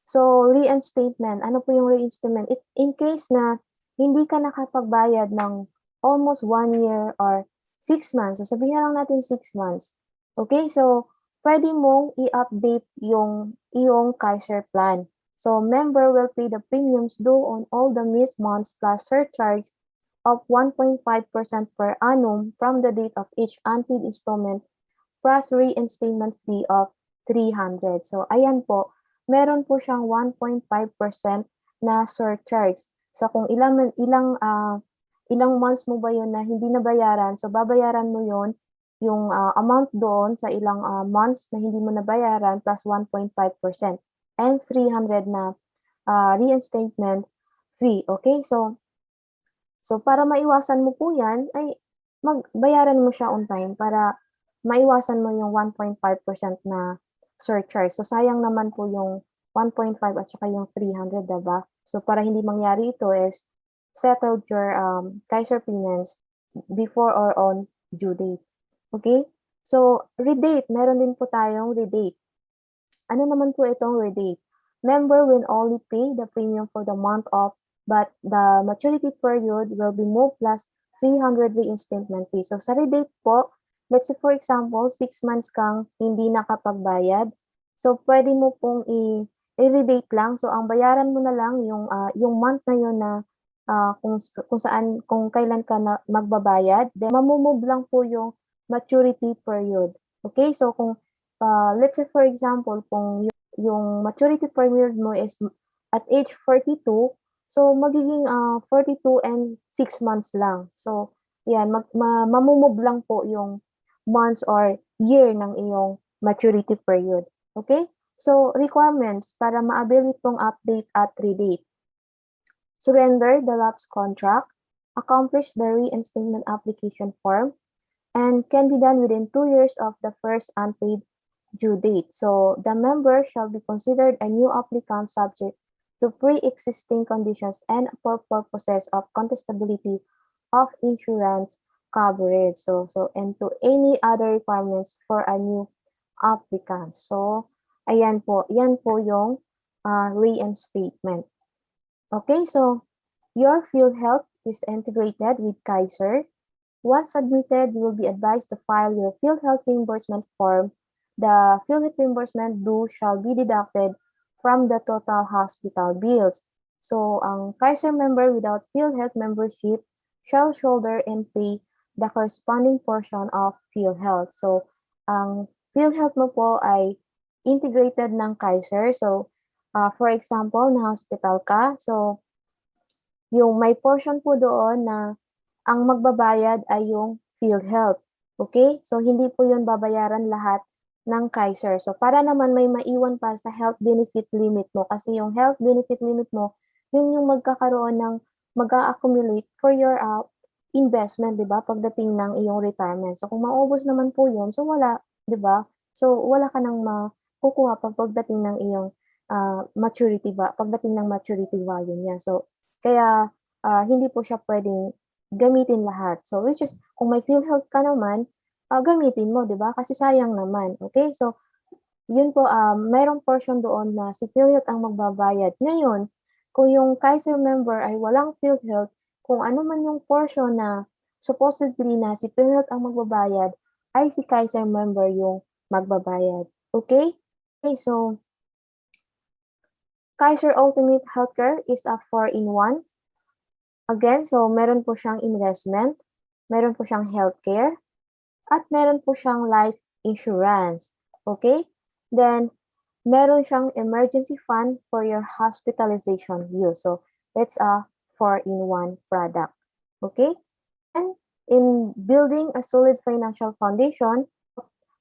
So reinstatement, ano po yung reinstatement? In case na hindi ka nakapagbayad ng almost 1 year or 6 months, so sabihin na lang natin 6 months, okay. So puwede mong i-update yung iyong Kaiser plan. So member will pay the premiums due on all the missed months plus surcharge of 1.5% per annum from the date of each unpaid installment plus reinstatement fee of 300. So ayan po, meron po siyang 1.5% na surcharge. So kung ilang months mo ba 'yun na hindi nabayaran, so babayaran mo 'yun, yung, amount doon sa ilang, months na hindi mo nabayaran plus 1.5% and 300 na, reinstatement fee, okay. So para maiwasan mo po 'yan ay bayaran mo siya on time para maiwasan mo yung 1.5% na surcharge. So sayang naman po yung 1.5 at saka yung 300, 'di ba? So para hindi mangyari ito is settled your, Kaiser payments before or on due date, okay. So redate, meron din po tayong redate. Ano naman po itong redate? Member will only pay the premium for the month of, but the maturity period will be moved plus 300 reinstatement fee. So sa redate po, let's say for example, 6 months kang hindi nakapagbayad. So pwede mo pong i-redate lang. So ang bayaran mo na lang yung month na yun na kung kailan ka na magbabayad. Then mamu-move lang po yung maturity period. Okay? So kung let's say for example, kung yung maturity period mo is at age 42, so magiging 42 and 6 months lang. So, yan, mamu-move lang po yung months or year ng iyong maturity period. Okay? So, requirements para ma-avail itong update at redate. Surrender the lapsed contract, accomplish the reinstatement application form, and can be done within 2 years of the first unpaid due date. So the member shall be considered a new applicant subject to pre-existing conditions and for purposes of contestability of insurance coverage. And to any other requirements for a new applicant. So ayan po, yan po yung reinstatement. Okay, so your PhilHealth is integrated with Kaiser. Once submitted, you will be advised to file your PhilHealth reimbursement form. The PhilHealth reimbursement due shall be deducted from the total hospital bills. So, ang Kaiser member without PhilHealth membership shall shoulder and pay the corresponding portion of PhilHealth. So, ang PhilHealth mo po ay integrated ng Kaiser. So, for example, na-hospital ka. So, yung may portion po doon na ang magbabayad ay yung PhilHealth, okay. So hindi po yun babayaran lahat ng Kaiser. So para naman may maiwan pa sa health benefit limit mo kasi yung health benefit limit mo, yun yung magkakaroon ng mag-a-accumulate for your investment, 'di ba, pagdating ng iyong retirement. So kung maubos naman po yun, so wala, 'di ba? So wala ka nang makukuha pagdating ng iyong pagdating ng maturity value niya. So kaya hindi po siya pwedeng gamitin lahat. So which is kung may PhilHealth ka naman, gamitin mo, 'di ba? Kasi sayang naman, okay. So yun po, merong portion doon na si PhilHealth ang magbabayad. Ngayon, kung yung Kaiser member ay walang PhilHealth, kung ano man yung portion na supposedly na si PhilHealth ang magbabayad, ay si Kaiser member yung magbabayad, okay. Okay, so Kaiser Ultimate Healthcare is a 4-in-1. Again, so meron po siyang investment, meron po siyang healthcare, at meron po siyang life insurance. Okay? Then, meron siyang emergency fund for your hospitalization use. So, it's a 4-in-1 product. Okay? And in building a solid financial foundation,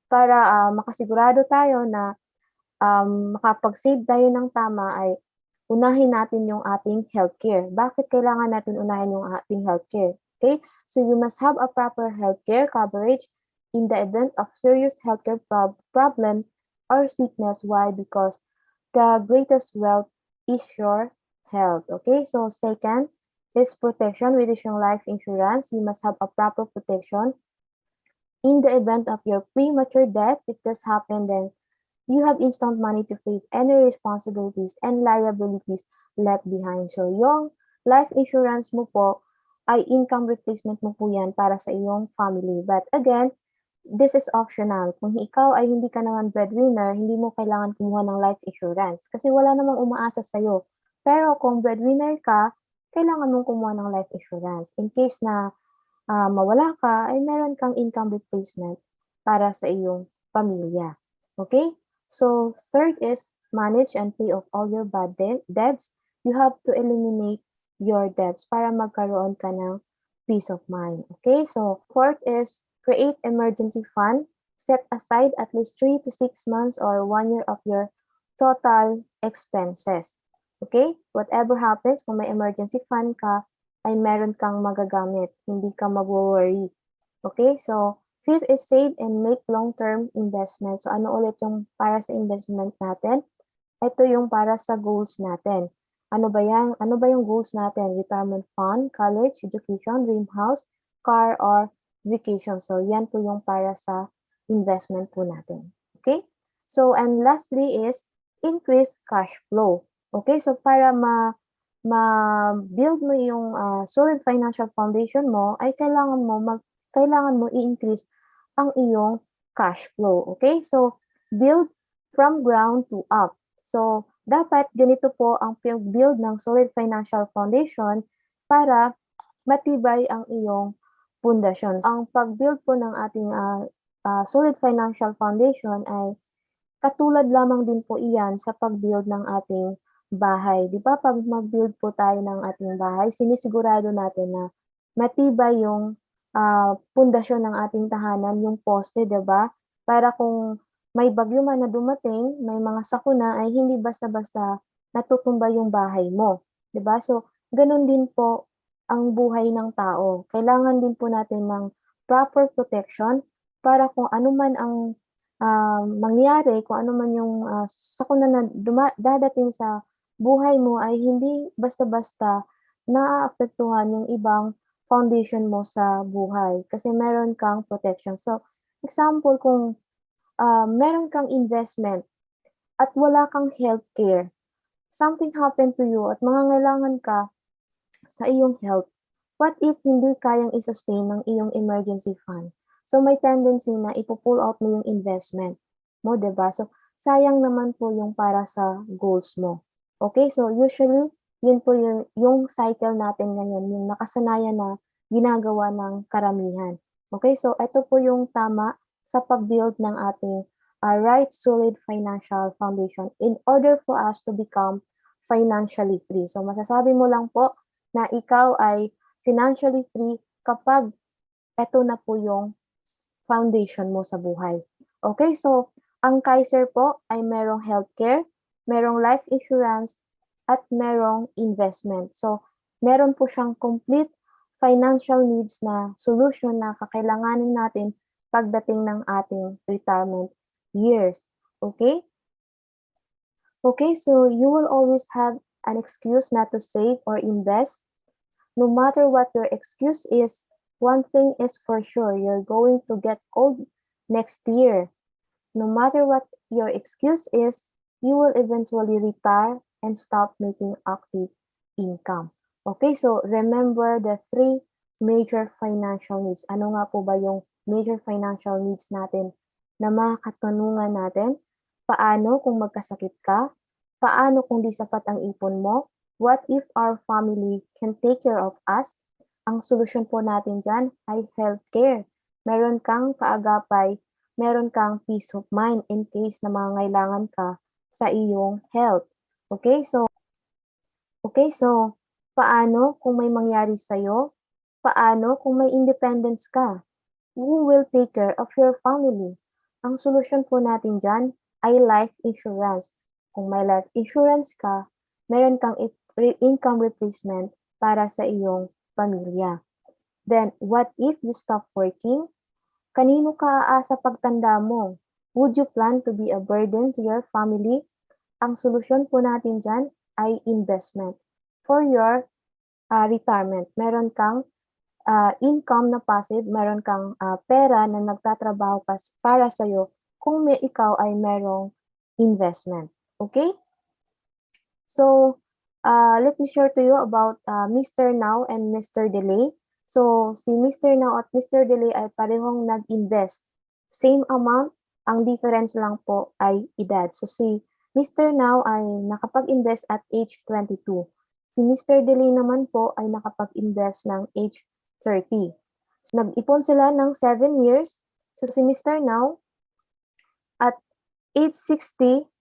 para makasigurado tayo na makapag-save tayo ng tama ay unahin natin yung ating healthcare. Bakit kailangan natin unahin yung ating healthcare? Okay? So you must have a proper healthcare coverage in the event of serious healthcare problem or sickness. Why? Because the greatest wealth is your health. Okay? So second is protection with your life insurance. You must have a proper protection in the event of your premature death. If this happen, then you have instant money to face any responsibilities and liabilities left behind. So, yung life insurance mo po ay income replacement mo po yan para sa iyong family. But again, this is optional. Kung ikaw ay hindi ka naman breadwinner, hindi mo kailangan kumuha ng life insurance kasi wala namang umaasa sa'yo. Pero kung breadwinner ka, kailangan mong kumuha ng life insurance. In case na mawala ka, ay meron kang income replacement para sa iyong pamilya. Okay? So, third is manage and pay off all your bad debts. You have to eliminate your debts para magkaroon ka ng peace of mind. Okay? So, fourth is create emergency fund. Set aside at least 3 to 6 months or 1 year of your total expenses. Okay? Whatever happens, kung may emergency fund ka, ay meron kang magagamit. Hindi ka mag-worry. Okay? So, fifth is save and make long-term investment. So, ano ulit yung para sa investment natin? Ito yung para sa goals natin. Ano ba yan? Ano ba yung goals natin? Retirement fund, college, education, dream house, car, or vacation. So, yan po yung para sa investment po natin. Okay? So, and lastly is increase cash flow. Okay? So, para ma-build mo yung solid financial foundation mo, ay kailangan mo i-increase ang iyong cash flow. Okay? So, build from ground to up. So, dapat ganito po ang build ng solid financial foundation para matibay ang iyong pundasyon. Ang pag-build po ng ating solid financial foundation ay katulad lamang din po iyan sa pag-build ng ating bahay. Di ba pag mag-build po tayo ng ating bahay, sinisigurado natin na matibay yung pundasyon ng ating tahanan, yung poste, di ba? Para kung may bagyo man na dumating, may mga sakuna, ay hindi basta-basta natutumba yung bahay mo. Di ba? So, ganun din po ang buhay ng tao. Kailangan din po natin ng proper protection para kung ano man ang mangyari, kung ano man yung sakuna na dadating sa buhay mo ay hindi basta-basta naaapektuhan yung ibang foundation mo sa buhay kasi meron kang protection. So, example, kung meron kang investment at wala kang healthcare, something happened to you at mangangailangan ka sa iyong health, what if hindi kayang i-sustain ng iyong emergency fund? So, may tendency na ipo-pull out mo yung investment mo, 'di ba? So, sayang naman po yung para sa goals mo. Okay? So, usually, yun po yung cycle natin ngayon, yung nakasanayan na ginagawa ng karamihan. Okay? So, ito po yung tama sa pag-build ng ating right solid financial foundation in order for us to become financially free. So, masasabi mo lang po na ikaw ay financially free kapag ito na po yung foundation mo sa buhay. Okay, so ang Kaiser po ay merong healthcare, merong life insurance, at merong investment. So, meron po siyang complete financial needs na solution na kakailanganin natin pagdating ng ating retirement years. Okay? Okay, so you will always have an excuse not to save or invest. No matter what your excuse is, one thing is for sure, you're going to get old next year. No matter what your excuse is, you will eventually retire and stop making active income. Okay, so remember the three major financial needs. Ano nga po ba yung major financial needs natin na mga katanungan natin? Paano kung magkasakit ka? Paano kung di sapat ang ipon mo? What if our family can take care of us? Ang solusyon po natin dyan ay healthcare. Meron kang kaagapay, meron kang peace of mind in case na mangangailangan ka sa iyong health. Okay, so paano kung may mangyari sa'yo? Paano kung may independence ka? Who will take care of your family? Ang solusyon po natin dyan ay life insurance. Kung may life insurance ka, meron kang income replacement para sa iyong pamilya. Then, what if you stop working? Kanino ka aasa pagtanda mo? Would you plan to be a burden to your family? Ang solusyon po natin dyan ay investment. For your retirement, meron kang income na passive, meron kang pera na nagtatrabaho para sa'yo kung ikaw ay merong investment. Okay? So, let me share to you about Mr. Now and Mr. Delay. So, si Mr. Now at Mr. Delay ay parehong nag-invest. Same amount, ang difference lang po ay edad. So, si Mr. Now ay nakapag-invest at age 22. Si Mr. Delay naman po ay nakapag-invest ng age 30. So, nag-ipon sila ng 7 years. So, si Mr. Now at age 60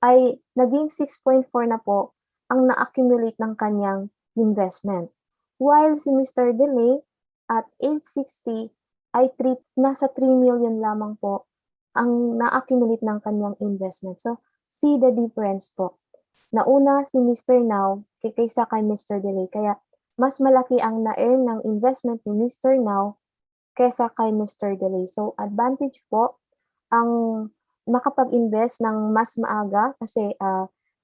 ay naging 6.4 na po ang na-accumulate ng kanyang investment. While si Mr. Delay at age 60 ay nasa 3 million lamang po ang na-accumulate ng kanyang investment. So, see the difference po. Nauna si Mr. Now kaysa kay Mr. Delay. Kaya mas malaki ang na-earn ng investment ni Mr. Now kaysa kay Mr. Delay. So, advantage po ang makapag-invest ng mas maaga kasi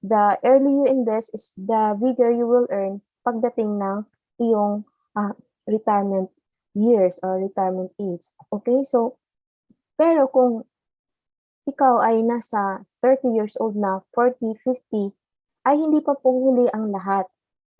the early you invest is the bigger you will earn pagdating ng iyong retirement years or retirement age. Okay? So, pero kung ikaw ay nasa 30 years old na, 40, 50, ay hindi pa po huli ang lahat.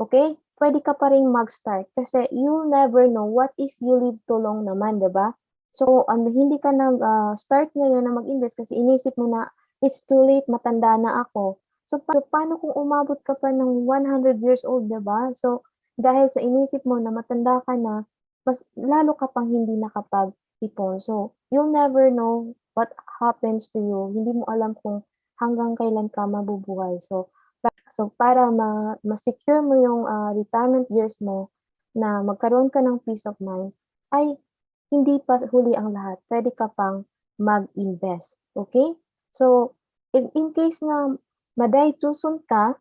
Okay? Pwede ka pa rin mag-start kasi you'll never know what if you live too long naman, diba? So, hindi ka nag-start ngayon na mag-invest kasi inisip mo na it's too late, matanda na ako. So, paano kung umabot ka pa ng 100 years old, diba? So, dahil sa inisip mo na matanda ka na, mas lalo ka pang hindi nakapag-ipon. So, you'll never know what happens to you. Hindi mo alam kung hanggang kailan ka mabubuhay. So para ma-secure mo yung retirement years mo na magkaroon ka ng peace of mind, ay hindi pa huli ang lahat. Pwede ka pang mag-invest. Okay? So, if in case na maday tuson ka,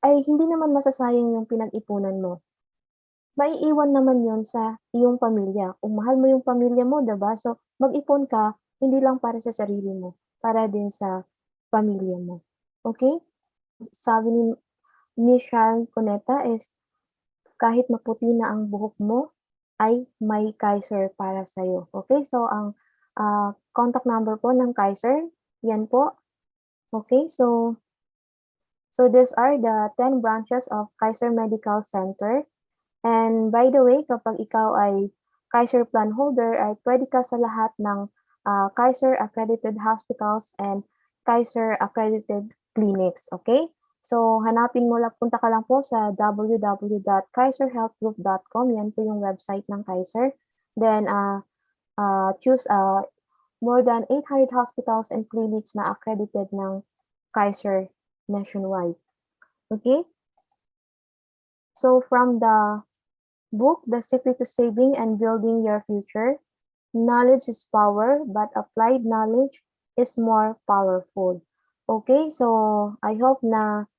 ay hindi naman masasayang yung pinag-ipunan mo. Maiiwan naman yon sa iyong pamilya. Kung mahal mo yung pamilya mo, diba? So, mag-ipon ka, hindi lang para sa sarili mo, para din sa pamilya mo. Okay? Sabi ni Michelle Cuneta is, kahit maputi na ang buhok mo, ay may Kaiser para sa'yo. Okay? So, ang contact number po ng Kaiser, yan po. Okay? So these are the 10 branches of Kaiser Medical Center. And by the way, kapag ikaw ay Kaiser plan holder, ay pwede ka sa lahat ng Kaiser accredited hospitals and Kaiser accredited clinics. Okay? So, hanapin mo lang, punta ka lang po sa www.kaiserhealthgroup.com. Yan po yung website ng Kaiser. Then, choose more than 800 hospitals and clinics na accredited ng Kaiser nationwide. Okay? So, from the book, The Secret to Saving and Building Your Future, knowledge is power, but applied knowledge is more powerful. Okay, so I hope na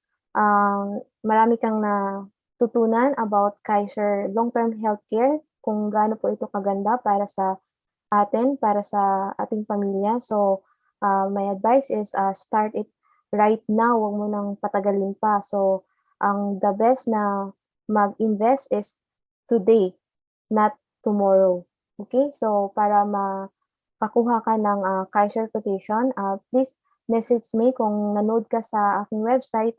marami kang natutunan about Kaiser Long-Term Healthcare, kung gaano po ito kaganda para sa atin, para sa ating pamilya. So, my advice is start it right now. Huwag mo nang patagalin pa. So, the best na mag-invest is today, not tomorrow. Okay? So, para makakuha ka ng Kaiser quotation, please message me kung nanood ka sa aking website.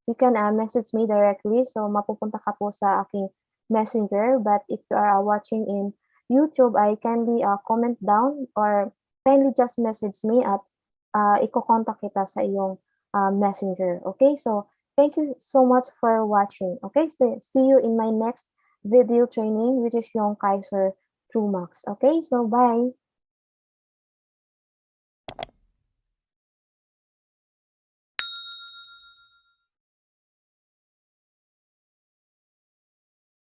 You can message me directly. So, mapupunta ka po sa aking messenger. But if you are watching in YouTube, I kindly comment down or kindly just message me at iko-contact kita sa iyong messenger. Okay? So, thank you so much for watching. Okay? So, see you in my next video training, which is yung Kaiser True Max. Okay? So, bye!